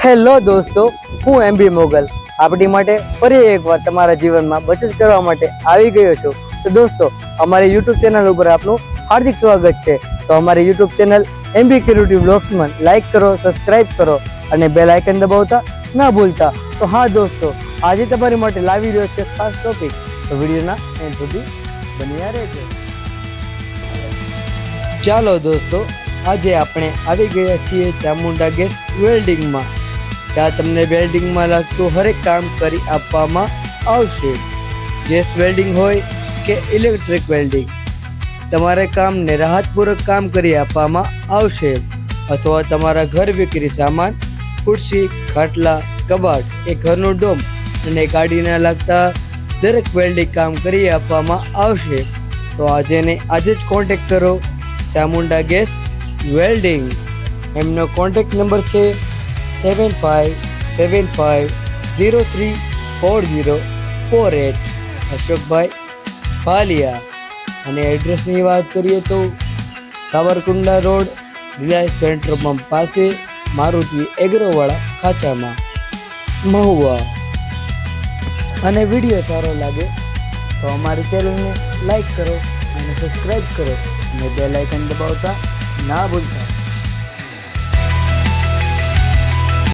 Hello દોસ્તો, હું MB Mughal આપણી માટે ફરી એકવાર તમારા જીવનમાં બચત કરવા માટે આવી ગયો છું. તો દોસ્તો, અમારી યુટ્યુબ ચેનલ ઉપર આપનું હાર્દિક સ્વાગત છે. તો અમારી યુટ્યુબ ચેનલ એમબી ક્રિએટિવ બ્લોગ્સમાં લાઈક કરો, સબસ્ક્રાઇબ કરો અને બેલ આઇકન દબાવતા ના ભૂલતા. તો હા દોસ્તો, આજે તમારી માટે લાવી રહ્યો છે ખાસ ટોપિક. તો વિડીયોના એન્ડ સુધી બન્યા રહેજો. ચાલો દોસ્તો, આજે આપણે આવી ગયા છીએ ચામુંડા ગેસ વેલ્ડિંગમાં. ત્યાં તમને વેલ્ડિંગમાં લાગતું હરેક કામ કરી આપવામાં આવશે. ગેસ વેલ્ડિંગ હોય કે ઇલેક્ટ્રિક વેલ્ડિંગ, તમારે કામને રાહતપૂર્વક કામ કરી આપવામાં આવશે. અથવા તમારા ઘર વિક્રી સામાન, ખુરશી, ખાટલા, કબાટ, એ ઘરનું ડોમ અને ગાડીને લાગતા દરેક વેલ્ડિંગ કામ કરી આપવામાં આવશે. તો આજે જ કોન્ટેક્ટ કરો ચામુંડા ગેસ વેલ્ડિંગ. એમનો કોન્ટેક્ટ નંબર છે 7575034048. અશોકભાઈ ભાલિયા. અને એડ્રેસની વાત કરીએ તો Savarkundla road, Reliance petrol pump પાસે, મારુતિ એગ્રોવાળા ખાંચામાં, મહુવા. અને વિડીયો સારો લાગે તો અમારી ચેનલને લાઈક કરો અને સબસ્ક્રાઈબ કરો અને બેલ આઇકન દબાવતા ના ભૂલતા.